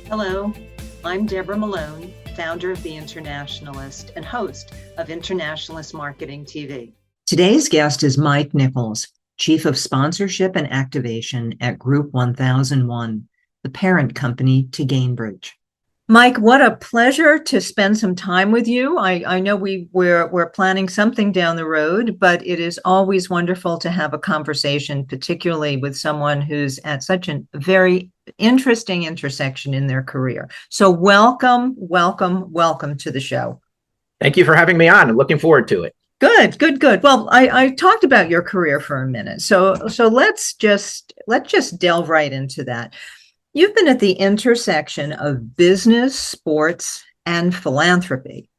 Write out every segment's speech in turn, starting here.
Hello, I'm Deborah Malone, founder of The Internationalist and host of Internationalist Marketing TV. Today's guest is Mike Nichols, Chief of Sponsorship and Activation at Group 1001, the parent company to Gainbridge. Mike, what a pleasure to spend some time with you. I know we're planning something down the road, but it is always wonderful to have a conversation, particularly with someone who's at such a very interesting intersection in their career. So welcome to the show. Thank you for having me on. I'm looking forward to it. Good. Well, I talked about your career for a minute. So let's just delve right into that. You've been at the intersection of business, sports, and philanthropy,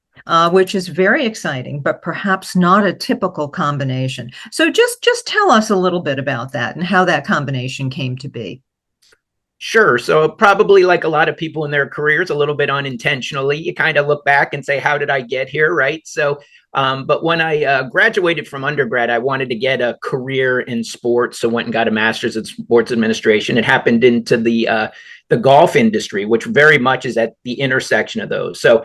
which is very exciting, but perhaps not a typical combination. So just tell us a little bit about that and how that combination came to be. Sure. So probably like a lot of people in their careers, a little bit unintentionally, you kind of look back and say, how did I get here? Right. So, but when I graduated from undergrad, I wanted to get a career in sports. So went and got a master's in sports administration. It happened into the golf industry, which very much is at the intersection of those. So,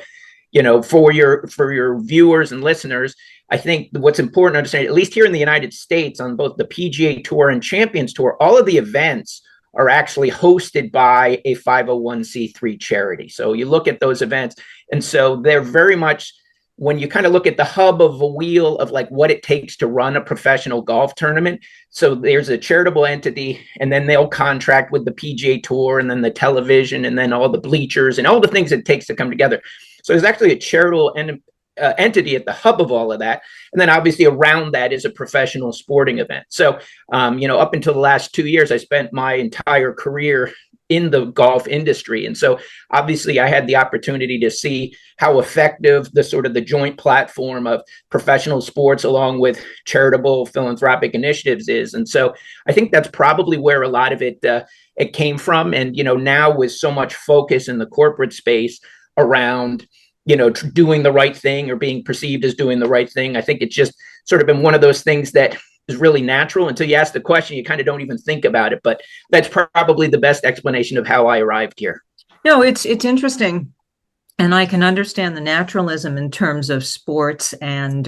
for your viewers and listeners, I think what's important to understand, at least here in the United States, on both the PGA Tour and Champions Tour, all of the events are actually hosted by a 501c3 charity. So you look at those events, and so they're very much, when you kind of look at the hub of a wheel of like what it takes to run a professional golf tournament. So there's a charitable entity, and then they'll contract with the PGA Tour, and then the television, and then all the bleachers and all the things it takes to come together. So there's actually a charitable entity at the hub of all of that. And then obviously around that is a professional sporting event. So, up until the last 2 years, I spent my entire career in the golf industry. And so obviously I had the opportunity to see how effective the joint platform of professional sports along with charitable philanthropic initiatives is. And so I think that's probably where a lot of it came from. And, now with so much focus in the corporate space around doing the right thing or being perceived as doing the right thing. I think it's just sort of been one of those things that is really natural. Until you ask the question, you kind of don't even think about it. But that's probably the best explanation of how I arrived here. No, it's interesting. And I can understand the naturalism in terms of sports and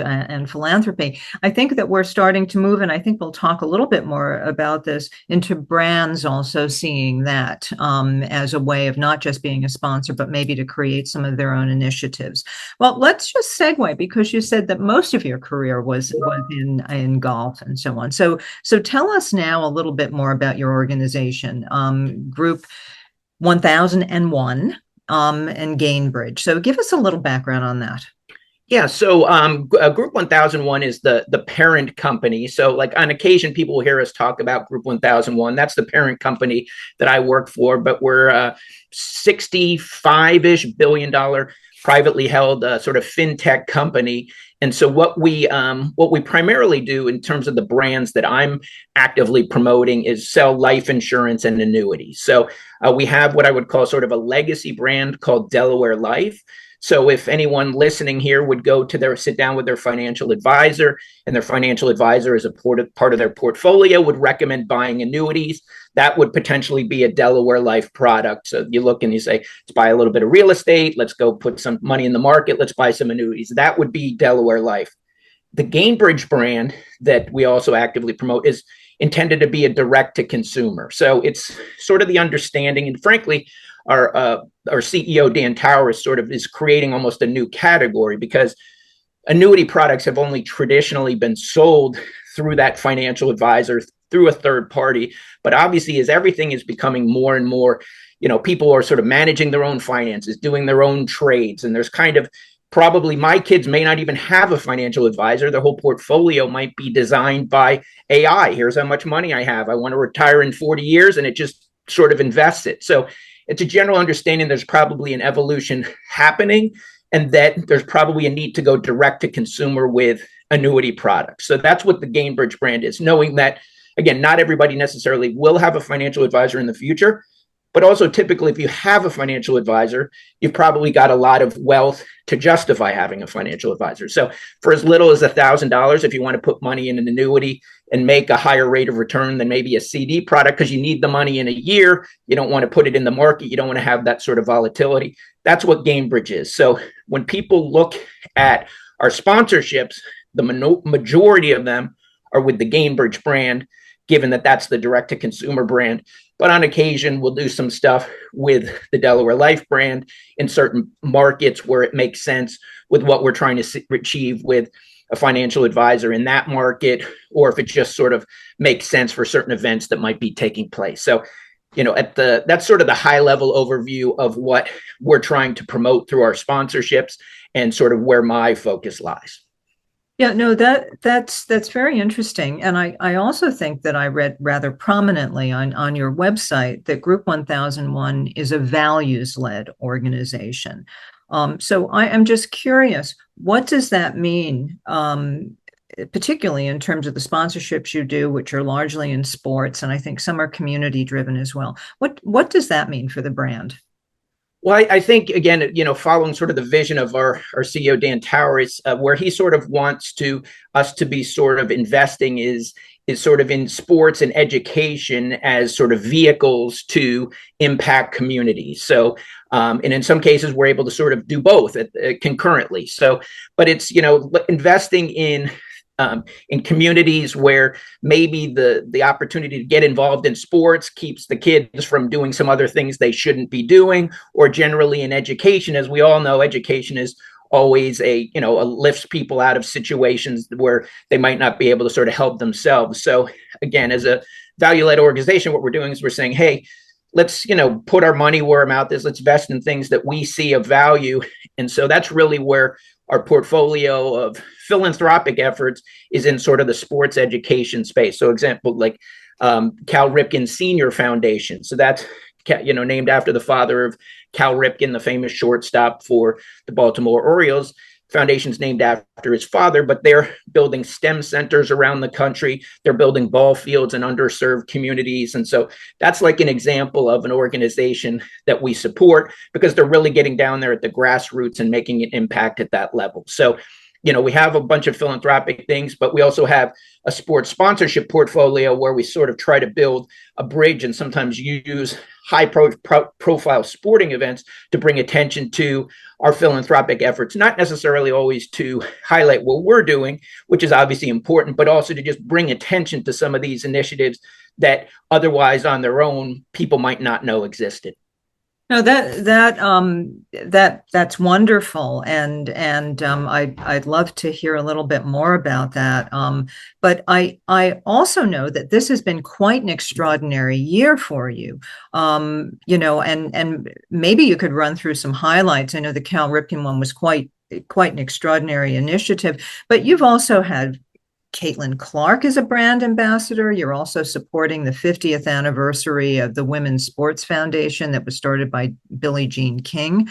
philanthropy. I think that we're starting to move, and I think we'll talk a little bit more about this, into brands also seeing that as a way of not just being a sponsor, but maybe to create some of their own initiatives. Well, let's just segue, because you said that most of your career was in golf and so on. So tell us now a little bit more about your organization, Group 1001. And Gainbridge. So give us a little background on that. Yeah, so Group 1001 is the parent company. So like on occasion, people will hear us talk about Group 1001. That's the parent company that I work for, but we're a $65-ish billion privately held sort of fintech company. And so what we primarily do in terms of the brands that I'm actively promoting is sell life insurance and annuities. So we have what I would call sort of a legacy brand called Delaware Life. So if anyone listening here would go to sit down with their financial advisor, and their financial advisor as a part of their portfolio would recommend buying annuities, that would potentially be a Delaware Life product. So you look and you say, let's buy a little bit of real estate. Let's go put some money in the market. Let's buy some annuities. That would be Delaware Life. The Gainbridge brand that we also actively promote is intended to be a direct to consumer. So it's sort of the understanding, and frankly, our CEO, Dan Tower, is creating almost a new category, because annuity products have only traditionally been sold through that financial advisor, through a third party. But obviously, as everything is becoming more and more, people are sort of managing their own finances, doing their own trades. And there's kind of probably, my kids may not even have a financial advisor. Their whole portfolio might be designed by AI. Here's how much money I have. I want to retire in 40 years, and it just sort of invests it. So it's a general understanding there's probably an evolution happening, and that there's probably a need to go direct to consumer with annuity products. So that's what the Gainbridge brand is, knowing that, again, not everybody necessarily will have a financial advisor in the future, But also typically if you have a financial advisor, you've probably got a lot of wealth to justify having a financial advisor. So for as little as $1,000, if you want to put money in an annuity and make a higher rate of return than maybe a CD product, because you need the money in a year, you don't want to put it in the market, you don't want to have that sort of volatility. That's what Gainbridge is. So when people look at our sponsorships, the majority of them are with the Gainbridge brand, given that that's the direct-to-consumer brand. But on occasion, we'll do some stuff with the Delaware Life brand in certain markets where it makes sense with what we're trying to achieve with a financial advisor in that market, or if it just sort of makes sense for certain events that might be taking place. So, that's sort of the high-level overview of what we're trying to promote through our sponsorships and sort of where my focus lies. Yeah, no, that's very interesting. And I also think that I read rather prominently on your website that Group 1001 is a values-led organization. So I am just curious, what does that mean, particularly in terms of the sponsorships you do, which are largely in sports, and I think some are community-driven as well. What does that mean for the brand? Well, I think, again, following sort of the vision of our CEO, Dan Towers, where he sort of wants us to be sort of investing is sort of in sports and education as sort of vehicles to impact communities. So, and in some cases, we're able to sort of do both concurrently. So, but it's, investing in communities where maybe the opportunity to get involved in sports keeps the kids from doing some other things they shouldn't be doing, or generally in education. As we all know, education is always lifts people out of situations where they might not be able to sort of help themselves. So again, as a value-led organization, what we're doing is we're saying, hey, let's, put our money where our mouth is. Let's invest in things that we see of value. And so that's really where our portfolio of philanthropic efforts is in sort of the sports education space. So example, like Cal Ripken Senior Foundation. So that's, named after the father of Cal Ripken, the famous shortstop for the Baltimore Orioles. Foundation's named after his father, but they're building STEM centers around the country. They're building ball fields in underserved communities. And so that's like an example of an organization that we support because they're really getting down there at the grassroots and making an impact at that level. So, we have a bunch of philanthropic things, but we also have a sports sponsorship portfolio where we sort of try to build a bridge and sometimes use high profile sporting events to bring attention to our philanthropic efforts, not necessarily always to highlight what we're doing, which is obviously important, but also to just bring attention to some of these initiatives that otherwise on their own people might not know existed. No, that's wonderful, and I'd love to hear a little bit more about that. But I also know that this has been quite an extraordinary year for you. And maybe you could run through some highlights. I know the Cal Ripken one was quite an extraordinary initiative, but you've also had Caitlin Clark is a brand ambassador. You're also supporting the 50th anniversary of the Women's Sports Foundation that was started by Billie Jean King.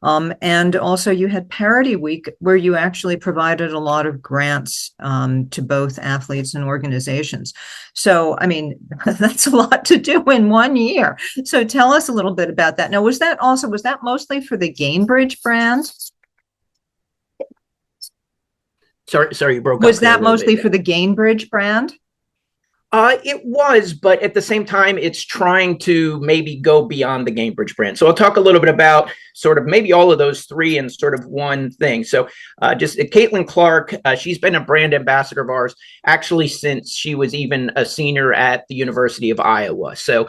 And also you had Parity Week, where you actually provided a lot of grants to both athletes and organizations. So, I mean, that's a lot to do in one year. So tell us a little bit about that. Now, was that mostly for the Gainbridge brand? Sorry, you broke up. Was that mostly for the Gainbridge brand? It was, but at the same time, it's trying to maybe go beyond the Gainbridge brand. So I'll talk a little bit about sort of maybe all of those three in sort of one thing. So just Caitlin Clark, she's been a brand ambassador of ours actually since she was even a senior at the University of Iowa. So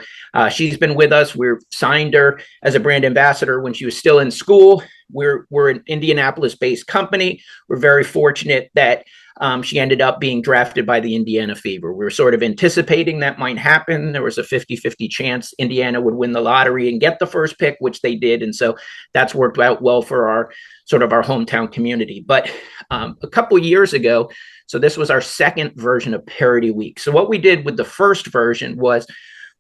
she's been with us. We've signed her as a brand ambassador when she was still in school. We're an Indianapolis-based company. We're very fortunate that she ended up being drafted by the Indiana Fever. We were sort of anticipating that might happen. There was a 50-50 chance Indiana would win the lottery and get the first pick, which they did. And so that's worked out well for our hometown community. But a couple years ago, so this was our second version of Parity Week. So what we did with the first version was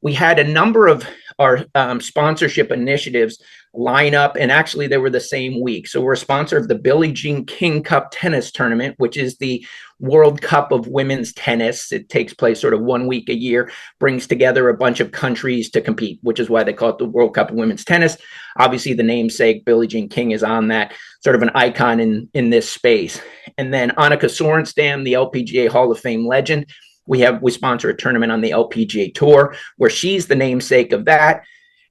we had a number of our sponsorship initiatives line up, and actually they were the same week. So we're a sponsor of the Billie Jean King Cup tennis tournament, which is the World Cup of Women's Tennis. It takes place sort of 1 week a year, brings together a bunch of countries to compete, which is why they call it the World Cup of Women's Tennis. Obviously, the namesake, Billie Jean King, is on that, sort of an icon in this space. And then Annika Sorenstam, the LPGA Hall of Fame legend, we sponsor a tournament on the LPGA Tour where she's the namesake of that.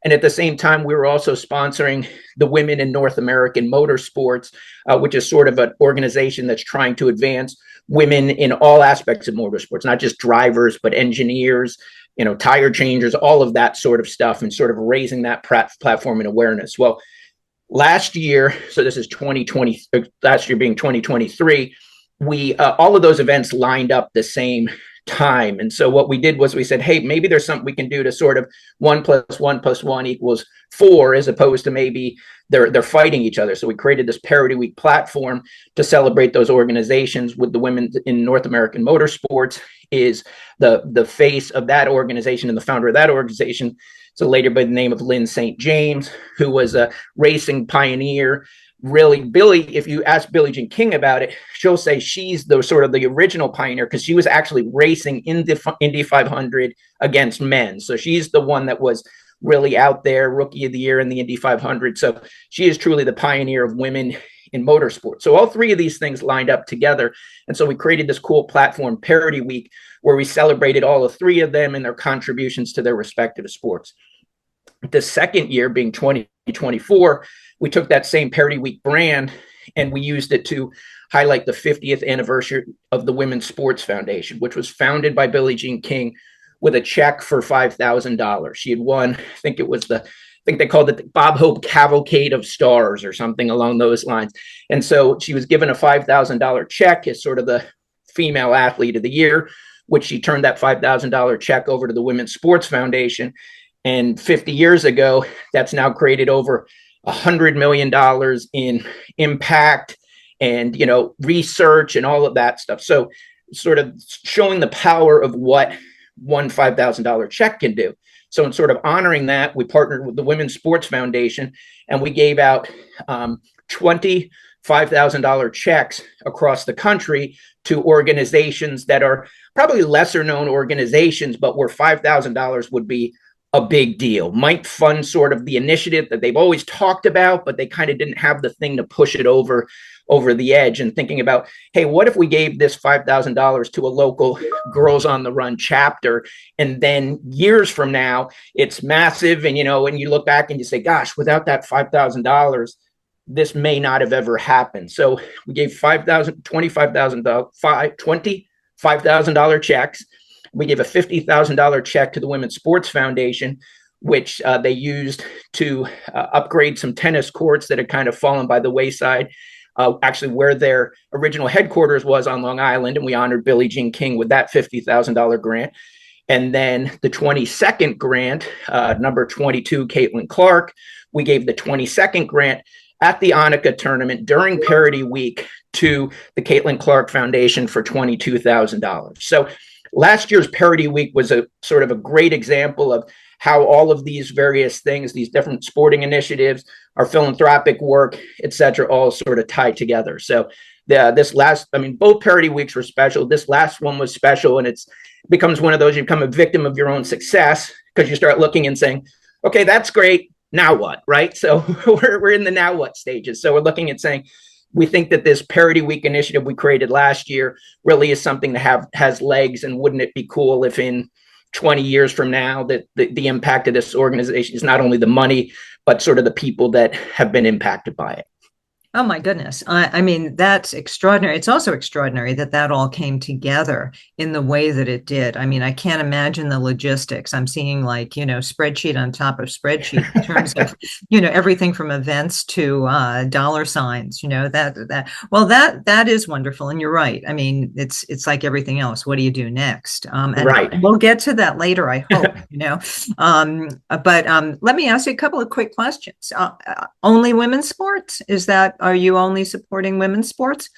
And at the same time, we were also sponsoring the Women in North American Motorsports, which is sort of an organization that's trying to advance women in all aspects of motorsports, not just drivers, but engineers, tire changers, all of that sort of stuff, and sort of raising that platform and awareness. Well, last year, so this is 2020, last year being 2023, we all of those events lined up the same time. And so what we did was we said, hey, maybe there's something we can do to sort of 1 + 1 + 1 = 4, as opposed to maybe they're fighting each other. So we created this Parity Week platform to celebrate those organizations. With the Women in North American Motorsports is the face of that organization, and the founder of that organization is a lady by the name of Lynn St. James, who was a racing pioneer. Really, Billie, if you ask Billie Jean King about it, she'll say she's the sort of the original pioneer, because she was actually racing in the Indy 500 against men. So she's the one that was really out there, Rookie of the Year in the Indy 500. So she is truly the pioneer of women in motorsport. So all three of these things lined up together. And so we created this cool platform, Parity Week, where we celebrated all of three of them and their contributions to their respective sports. The second year, being 2024, we took that same Parity Week brand and we used it to highlight the 50th anniversary of the Women's Sports Foundation, which was founded by Billie Jean King with a check for $5,000. She had won, I think they called it the Bob Hope Cavalcade of Stars or something along those lines. And so she was given a $5,000 check as sort of the female athlete of the year, which she turned that $5,000 check over to the Women's Sports Foundation. And 50 years ago, that's now created over $100 million in impact and, research and all of that stuff. So sort of showing the power of what one $5,000 check can do. So in sort of honoring that, we partnered with the Women's Sports Foundation, and we gave out 20 $5,000 checks across the country to organizations that are probably lesser known organizations, but where $5,000 would be a big deal, might fund sort of the initiative that they've always talked about, but they kind of didn't have the thing to push it over the edge. And thinking about, hey, what if we gave this $5,000 to a local Girls on the Run chapter, and then years from now it's massive, and when you look back and you say, gosh, without that $5,000, this may not have ever happened. So we gave $25,000 checks. We gave a $50,000 check to the Women's Sports Foundation, which they used to upgrade some tennis courts that had kind of fallen by the wayside, actually where their original headquarters was on Long Island. And we honored Billie Jean King with that $50,000 grant. And then the 22nd grant, number 22, Caitlin Clark, we gave the 22nd grant at the Annika tournament during Parity Week to the Caitlin Clark Foundation for $22,000. So last year's Parity Week was a sort of a great example of how all of these various things, these different sporting initiatives, our philanthropic work, et cetera, all sort of tied together. So both Parity Weeks were special. This last one was special, and it becomes one of those, you become a victim of your own success, because you start looking and saying, okay, that's great. Now what, right? So we're in the now what stages. So we're looking at saying, we think that this Parity Week initiative we created last year really is something that has legs, and wouldn't it be cool if in 20 years from now that the impact of this organization is not only the money, but sort of the people that have been impacted by it. Oh, my goodness. I mean, that's extraordinary. It's also extraordinary that all came together in the way that it did. I mean, I can't imagine the logistics. I'm seeing spreadsheet on top of spreadsheet in terms of, everything from events to dollar signs, that is wonderful. And you're right. I mean, it's like everything else. What do you do next? And right. We'll get to that later, I hope, but let me ask you a couple of quick questions. Only women's sports? Are you only supporting women's sports?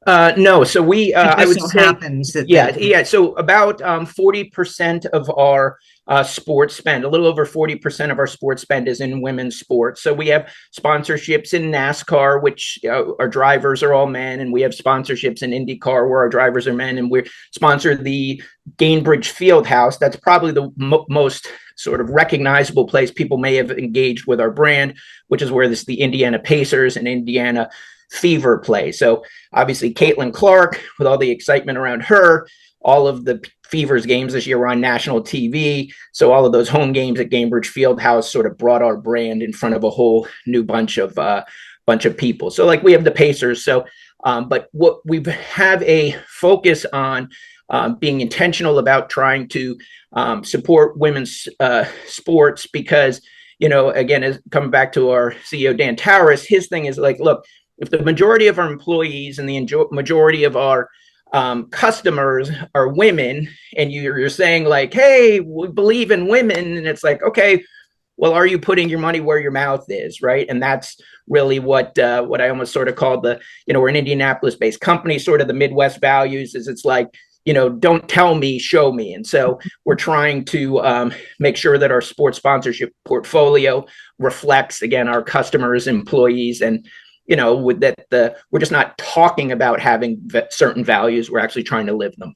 No. So we, I would say, happens that yeah. So about 40% of our sports spend. A little over 40% of our sports spend is in women's sports. So we have sponsorships in NASCAR, which our drivers are all men, and we have sponsorships in IndyCar where our drivers are men, and we sponsor the Gainbridge Field House. That's probably the most sort of recognizable place people may have engaged with our brand, which is where the Indiana Pacers and Indiana Fever play. So obviously Caitlin Clark, with all the excitement around her, all of the Fever's games this year were on national TV. So all of those home games at Gainbridge Fieldhouse sort of brought our brand in front of a whole new bunch of people. So like we have the Pacers. So, but what we have a focus on being intentional about trying to support women's sports because, you know, again, as coming back to our CEO, Dan Towers, his thing is like, look, if the majority of our employees and the majority of our customers are women, and you're saying like, hey, we believe in women, and it's like, okay, well, are you putting your money where your mouth is, right? And that's really what I almost sort of called the, you know, we're an Indianapolis-based company, sort of the Midwest values is it's like, you know, don't tell me, show me. And so we're trying to make sure that our sports sponsorship portfolio reflects, again, our customers, employees, and, you know, with that, we're just not talking about having certain values. We're actually trying to live them.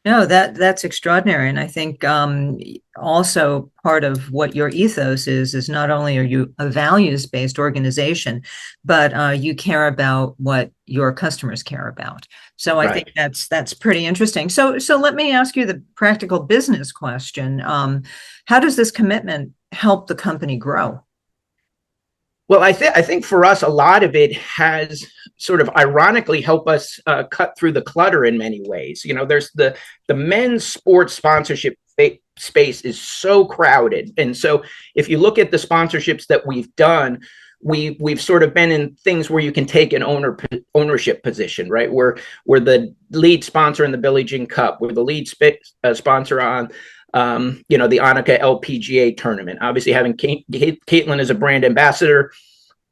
No, that's extraordinary. And I think also part of what your ethos is not only are you a values-based organization, but you care about what your customers care about. So I think that's pretty interesting. So let me ask you the practical business question. How does this commitment help the company grow? Well, I think for us, a lot of it has sort of ironically helped us cut through the clutter in many ways. You know, there's the men's sports sponsorship space is so crowded. And so if you look at the sponsorships that we've done, we've sort of been in things where you can take an ownership position, right? We're the lead sponsor in the Billie Jean Cup. We're the lead sponsor on you know, the Annika LPGA tournament. Obviously, having Caitlin as a brand ambassador,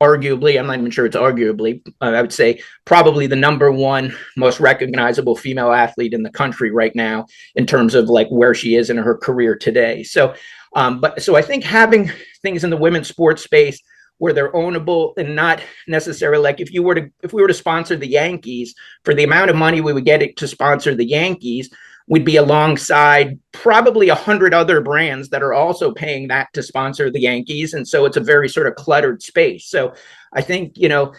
arguably, I'm not even sure it's arguably, I would say probably the number one most recognizable female athlete in the country right now in terms of like where she is in her career today. So, so I think having things in the women's sports space where they're ownable and not necessarily like if we were to sponsor the Yankees, for the amount of money we would get it to sponsor the Yankees, we'd be alongside probably 100 other brands that are also paying that to sponsor the Yankees. And so it's a very sort of cluttered space. So I think, you know,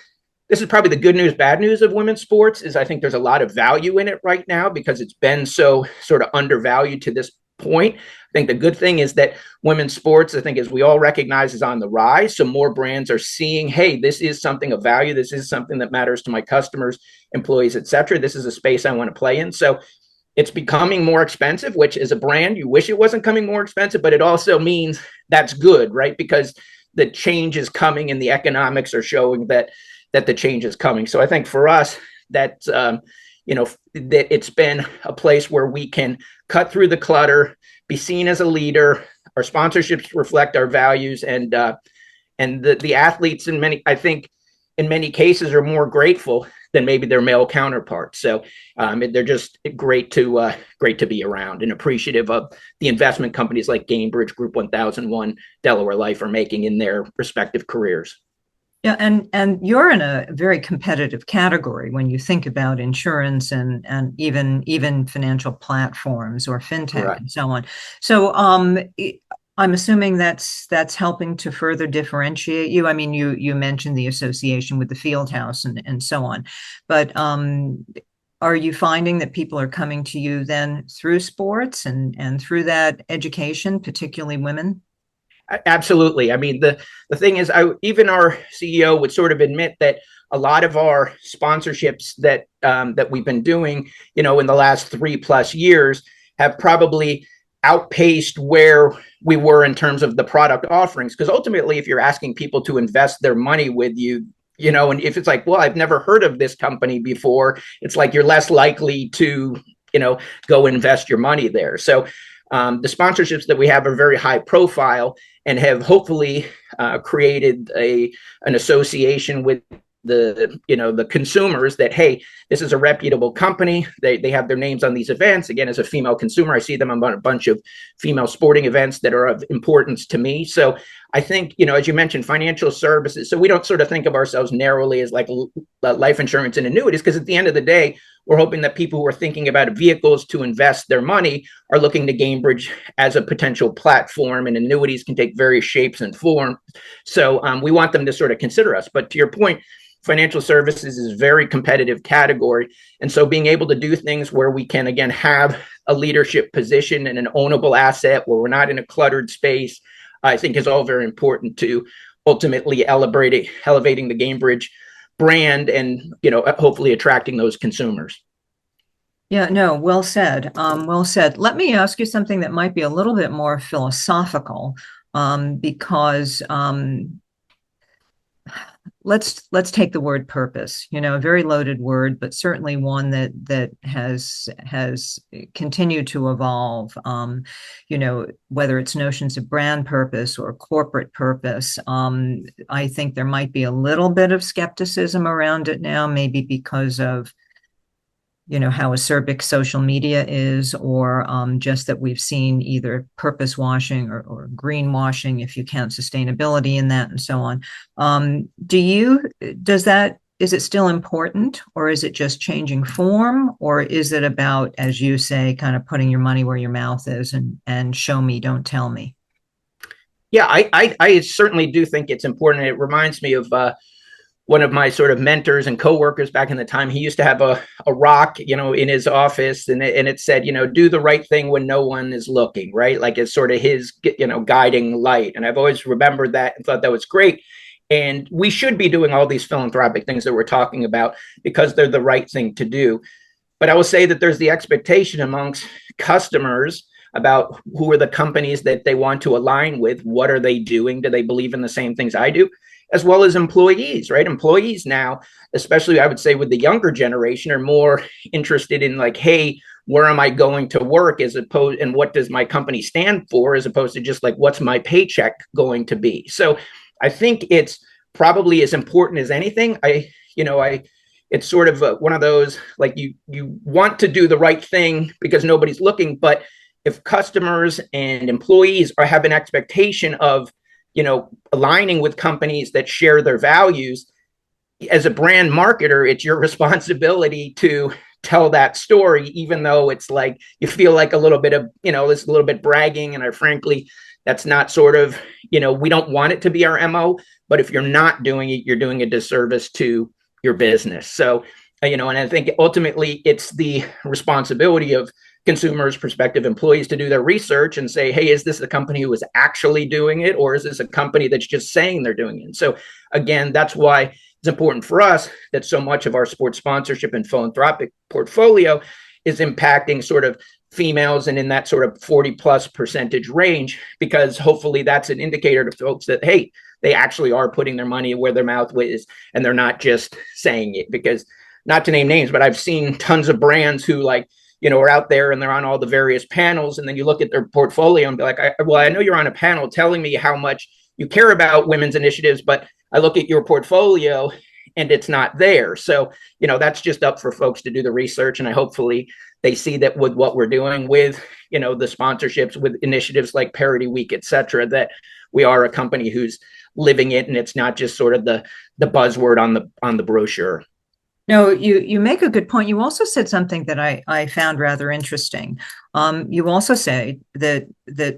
this is probably the good news, bad news of women's sports is I think there's a lot of value in it right now because it's been so sort of undervalued to this point. I think the good thing is that women's sports, I think, as we all recognize, is on the rise. So more brands are seeing, hey, this is something of value. This is something that matters to my customers, employees, et cetera. This is a space I want to play in. So it's becoming more expensive, which as a brand, you wish it wasn't coming more expensive, but it also means that's good, right? Because the change is coming and the economics are showing that the change is coming. So I think for us, that, you know, that it's been a place where we can cut through the clutter, be seen as a leader. Our sponsorships reflect our values, and the athletes I think in many cases are more grateful than maybe their male counterparts. So they're just great to be around and appreciative of the investment companies like Gainbridge, Group 1001, Delaware Life are making in their respective careers. Yeah, and you're in a very competitive category when you think about insurance and even financial platforms or fintech and so on. So I'm assuming that's helping to further differentiate you. I mean, you mentioned the association with the field house and so on, but are you finding that people are coming to you then through sports and through that education, particularly women? Absolutely. I mean, the thing is, even our CEO would sort of admit that a lot of our sponsorships that we've been doing, you know, in the last 3+ years have probably outpaced where we were in terms of the product offerings. Because ultimately, if you're asking people to invest their money with you, you know, and if it's like, well, I've never heard of this company before, it's like you're less likely to, you know, go invest your money there. So the sponsorships that we have are very high profile and have hopefully created an association with the consumers that, hey, this is a reputable company. They have their names on these events. Again, as a female consumer, I see them on a bunch of female sporting events that are of importance to me. So I think, as you mentioned, financial services. So we don't sort of think of ourselves narrowly as like life insurance and annuities, because at the end of the day, we're hoping that people who are thinking about vehicles to invest their money are looking to Gainbridge as a potential platform, and annuities can take various shapes and forms. So we want them to sort of consider us. But to your point, financial services is a very competitive category. And so being able to do things where we can, again, have a leadership position and an ownable asset where we're not in a cluttered space, I think is all very important to ultimately elevating the Gainbridge brand and, hopefully attracting those consumers. Yeah, no, well said. Well said. Let me ask you something that might be a little bit more philosophical, because let's take the word purpose. A very loaded word, but certainly one that has continued to evolve. Whether it's notions of brand purpose or corporate purpose, I think there might be a little bit of skepticism around it now, maybe because of how acerbic social media is, or just that we've seen either purpose washing or greenwashing, if you count sustainability in that, and so on. Is it still important, or is it just changing form, or is it about, as you say, kind of putting your money where your mouth is and show me, don't tell me? Yeah, I certainly do think it's important. It reminds me of one of my sort of mentors and coworkers back in the time. He used to have a rock, in his office, and it said, do the right thing when no one is looking, right? Like it's sort of his, guiding light. And I've always remembered that and thought that was great. And we should be doing all these philanthropic things that we're talking about because they're the right thing to do. But I will say that there's the expectation amongst customers about who are the companies that they want to align with. What are they doing? Do they believe in the same things I do? As well as employees, right? Employees now, especially I would say with the younger generation, are more interested in like, hey, where am I going to work, as opposed, and what does my company stand for, as opposed to just like, what's my paycheck going to be? So I think it's probably as important as anything. It's sort of one of those, like, you want to do the right thing because nobody's looking, but if customers and employees have an expectation of aligning with companies that share their values, as a brand marketer, it's your responsibility to tell that story, even though it's like you feel like a little bit of, this little bit bragging. And frankly, that's not sort of, we don't want it to be our MO, but if you're not doing it, you're doing a disservice to your business. So, and I think ultimately it's the responsibility of consumers, prospective employees, to do their research and say, hey, is this a company who is actually doing it, or is this a company that's just saying they're doing it? And so again, that's why it's important for us that so much of our sports sponsorship and philanthropic portfolio is impacting sort of females and in that sort of 40+% range, because hopefully that's an indicator to folks that, hey, they actually are putting their money where their mouth is, and they're not just saying it. Because, not to name names, but I've seen tons of brands who are out there and they're on all the various panels, and then you look at their portfolio and be like, I know you're on a panel telling me how much you care about women's initiatives, but I look at your portfolio and it's not there. So, that's just up for folks to do the research. And hopefully they see that with what we're doing with, the sponsorships, with initiatives like Parity Week, et cetera, that we are a company who's living it, and it's not just sort of the buzzword on the brochure. No, you make a good point. You also said something that I found rather interesting. You also say that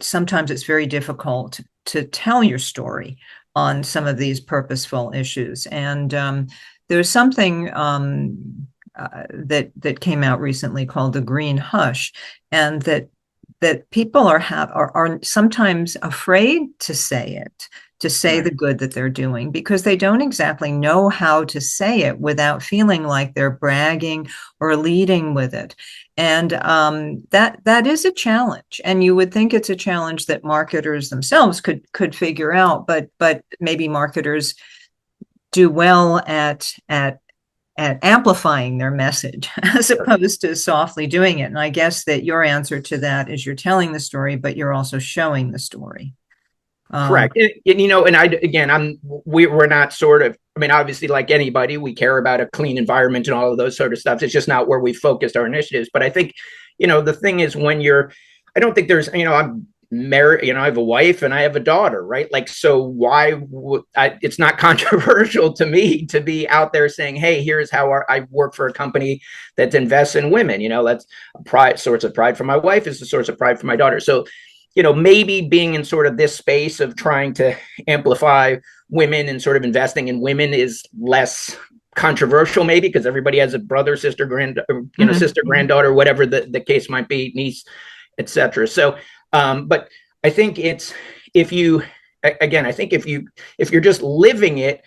sometimes it's very difficult to tell your story on some of these purposeful issues. And there's something that came out recently called the green hush, and that people are sometimes afraid to say it, to say right, the good that they're doing, because they don't exactly know how to say it without feeling like they're bragging or leading with it. And that is a challenge. And you would think it's a challenge that marketers themselves could figure out, but maybe marketers do well at amplifying their message as opposed to softly doing it. And I guess that your answer to that is you're telling the story, but you're also showing the story. Correct. And I, again, we're not sort of, I mean, obviously, like anybody, we care about a clean environment and all of those sort of stuff. It's just not where we focused our initiatives. But I think, the thing is I don't think there's, I'm married, I have a wife and I have a daughter, right? Like, so why would it's not controversial to me to be out there saying, hey, here's how I work for a company that invests in women. That's a source of pride for my wife, is a source of pride for my daughter. So, maybe being in sort of this space of trying to amplify women and sort of investing in women is less controversial, maybe because everybody has a brother, sister, sister, granddaughter, whatever the case might be, niece, etc. So, but I think if you're just living it,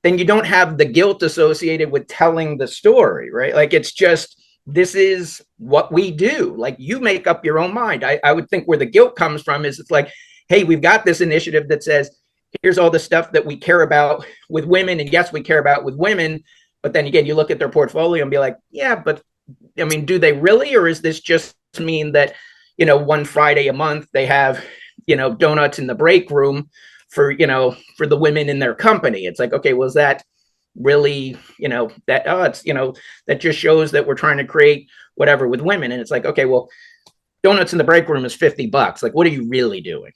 then you don't have the guilt associated with telling the story, right? Like, it's just, this is what we do. Like, you make up your own mind. I would think where the guilt comes from is it's like, hey, we've got this initiative that says, here's all the stuff that we care about with women. And yes, we care about with women. But then again, you look at their portfolio and be like, yeah, but I mean, do they really? Or is this just mean that, one Friday a month they have, donuts in the break room for the women in their company? It's like, okay, was that really, that just shows that we're trying to create whatever with women. And it's like, okay, well, donuts in the break room is $50. Like, what are you really doing?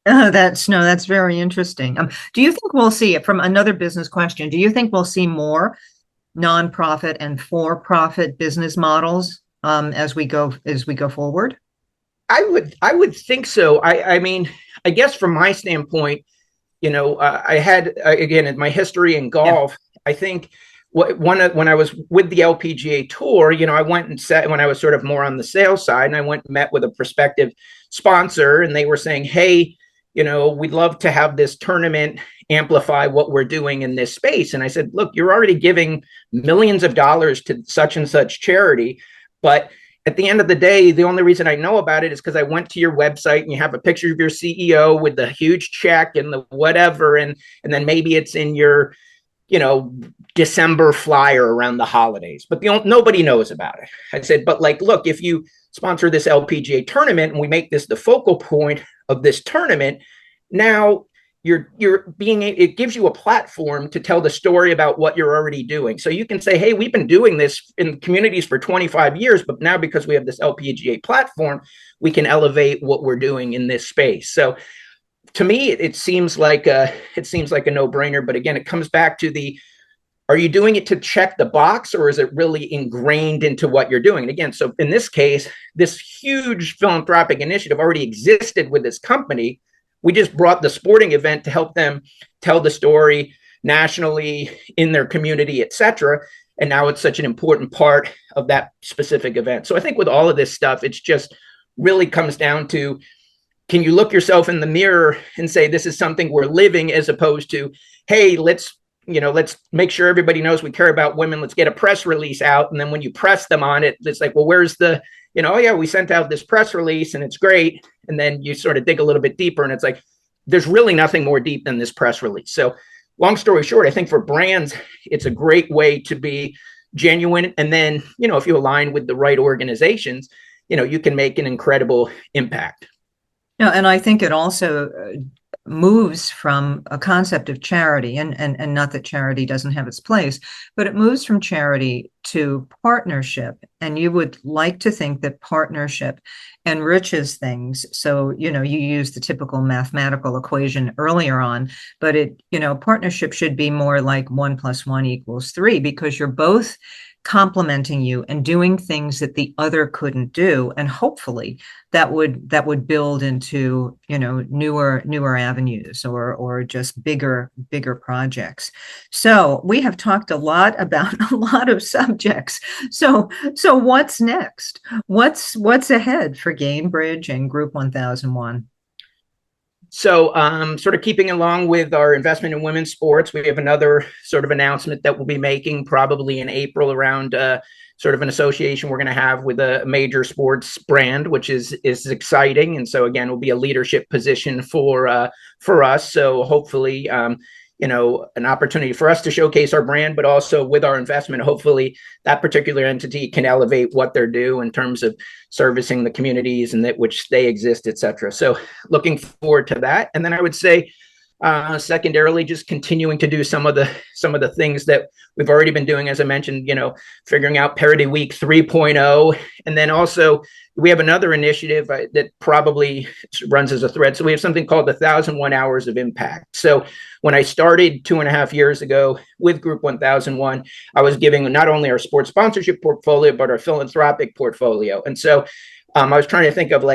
That's very interesting. Do you think we'll see it, from another business question? Do you think we'll see more nonprofit and for-profit business models as we go forward? I would think so. I mean, I guess from my standpoint, I had, again, in my history in golf, I think when I was with the LPGA Tour, I went and sat when I was sort of more on the sales side, and I went and met with a prospective sponsor, and they were saying, hey, we'd love to have this tournament amplify what we're doing in this space. And I said, look, you're already giving millions of dollars to such and such charity, but at the end of the day, the only reason I know about it is because I went to your website and you have a picture of your CEO with the huge check and the whatever, and then maybe it's in your December flyer around the holidays, but nobody knows about it. I said, but like, look, if you sponsor this LPGA tournament and we make this the focal point of this tournament, now it gives you a platform to tell the story about what you're already doing. So you can say, hey, we've been doing this in communities for 25 years, but now because we have this LPGA platform, we can elevate what we're doing in this space. So to me, it seems like a no-brainer. But again, it comes back to are you doing it to check the box, or is it really ingrained into what you're doing? And again, so in this case, this huge philanthropic initiative already existed with this company. We just brought the sporting event to help them tell the story nationally in their community, et cetera. And now it's such an important part of that specific event. So I think with all of this stuff, it's just really comes down to, can you look yourself in the mirror and say, this is something we're living, as opposed to, hey, let's make sure everybody knows we care about women. Let's get a press release out. And then when you press them on it, it's like, well, where's the, oh yeah, we sent out this press release and it's great. And then you sort of dig a little bit deeper and it's like, there's really nothing more deep than this press release. So long story short, I think for brands, it's a great way to be genuine. And then, if you align with the right organizations, you can make an incredible impact. And I think it also moves from a concept of charity, and not that charity doesn't have its place, but it moves from charity to partnership. And you would like to think that partnership enriches things. So, you use the typical mathematical equation earlier on, but partnership should be more like 1 + 1 = 3, because you're both complementing you and doing things that the other couldn't do, and hopefully that would build into newer avenues or just bigger projects. So we have talked a lot about a lot of subjects. So what's next? What's ahead for Gainbridge and Group 1001? So sort of keeping along with our investment in women's sports, we have another sort of announcement that we'll be making probably in April around sort of an association we're going to have with a major sports brand, which is exciting. And so again, will be a leadership position for us. So hopefully, an opportunity for us to showcase our brand, but also with our investment, hopefully that particular entity can elevate what they're doing in terms of servicing the communities in which they exist, et cetera. So looking forward to that. And then I would say, secondarily, just continuing to do some of the things that we've already been doing, as I mentioned, figuring out Parity Week 3.0. And then also we have another initiative that probably runs as a thread. So we have something called the 1,001 Hours of Impact. So when I started 2.5 years ago with Group 1001, I was giving not only our sports sponsorship portfolio, but our philanthropic portfolio. And so I was trying to think of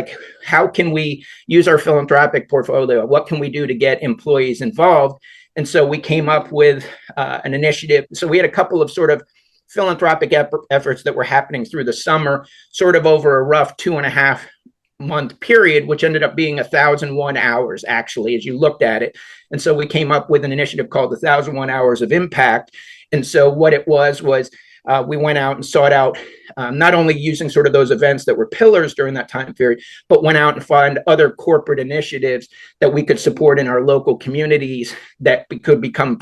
how can we use our philanthropic portfolio? What can we do to get employees involved? And so we came up with an initiative. So we had a couple of sort of philanthropic efforts that were happening through the summer, sort of over a rough 2.5-month period, which ended up being 1,001 hours, actually, as you looked at it. And so we came up with an initiative called the 1,001 Hours of Impact. And so what it was we went out and sought out not only using sort of those events that were pillars during that time period, but went out and found other corporate initiatives that we could support in our local communities that could become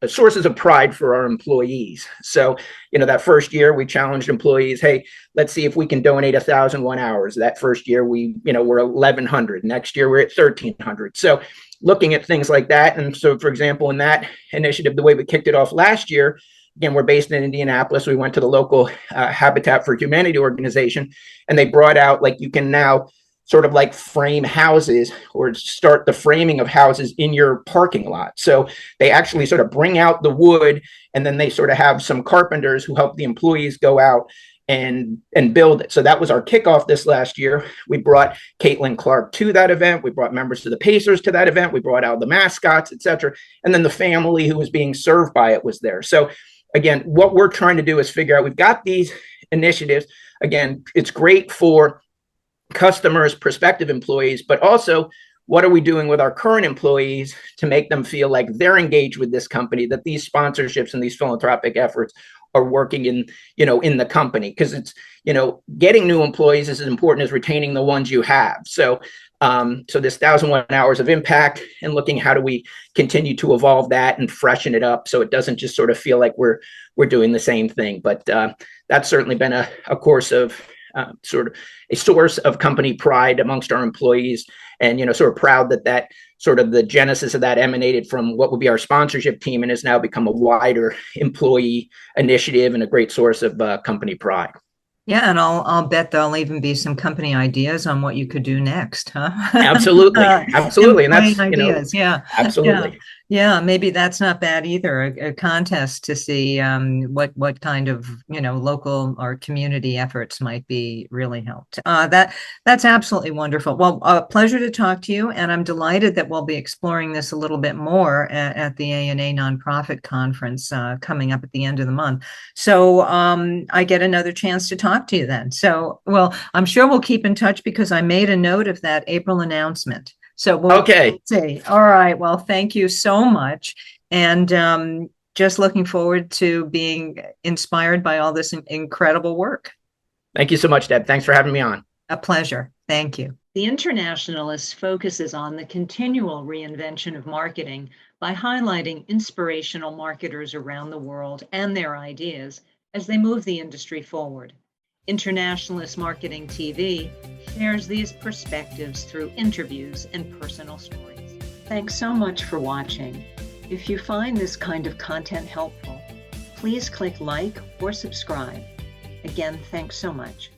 sources of pride for our employees. So, that first year we challenged employees, hey, let's see if we can donate 1,001 hours. That first year we're 1,100. Next year we're at 1,300. So looking at things like that. And so, for example, in that initiative, the way we kicked it off last year, again, we're based in Indianapolis. We went to the local Habitat for Humanity organization, and they brought out, you can now sort of frame houses or start the framing of houses in your parking lot. So they actually sort of bring out the wood, and then they sort of have some carpenters who help the employees go out and build it. So that was our kickoff this last year. We brought Caitlin Clark to that event. We brought members of the Pacers to that event. We brought out the mascots, et cetera. And then the family who was being served by it was there. So again, what we're trying to do is figure out, we've got these initiatives. Again, it's great for customers, prospective employees, but also what are we doing with our current employees to make them feel like they're engaged with this company, that these sponsorships and these philanthropic efforts are working in the company? Because it's, getting new employees is as important as retaining the ones you have. So this 1,001 Hours of Impact, and looking how do we continue to evolve that and freshen it up so it doesn't just sort of feel like we're doing the same thing. But that's certainly been a course of sort of a source of company pride amongst our employees, and sort of proud that sort of the genesis of that emanated from what would be our sponsorship team and has now become a wider employee initiative and a great source of company pride. Yeah, and I'll bet there'll even be some company ideas on what you could do next, huh? Absolutely, absolutely, and that's ideas. Yeah, absolutely. Yeah, maybe that's not bad either. A contest to see what kind of local or community efforts might be really helped. That's absolutely wonderful. Well, a pleasure to talk to you, and I'm delighted that we'll be exploring this a little bit more at the ANA Nonprofit Conference coming up at the end of the month. So I get another chance to talk to you then. So, well, I'm sure we'll keep in touch because I made a note of that April announcement. So we'll see. All right. Well, thank you so much. And just looking forward to being inspired by all this incredible work. Thank you so much, Deb. Thanks for having me on. A pleasure. Thank you. The Internationalist focuses on the continual reinvention of marketing by highlighting inspirational marketers around the world and their ideas as they move the industry forward. Internationalist Marketing TV shares these perspectives through interviews and personal stories. Thanks so much for watching. If you find this kind of content helpful, please click like or subscribe. Again, thanks so much.